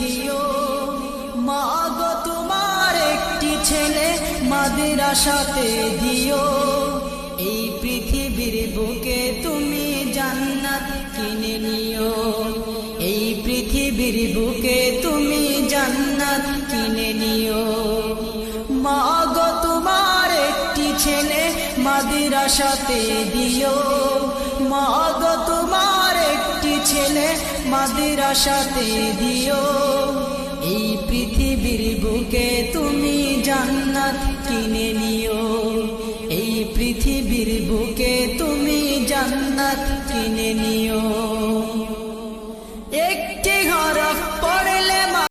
দিও। মা গো তোমার একটি ছেলে মাদ্রাসাতে দিও। এই পৃথিবীর বুকে তুমি জান্নাত কিনে নিও। এই পৃথিবীর বুকে তুমি জান্নাত কিনে নিও। মা গো তোমার একটি ছেলে মাদ্রাসাতে দিও। মা গো তোমার একটি ছেলে মাদ্রাসাতে দিও।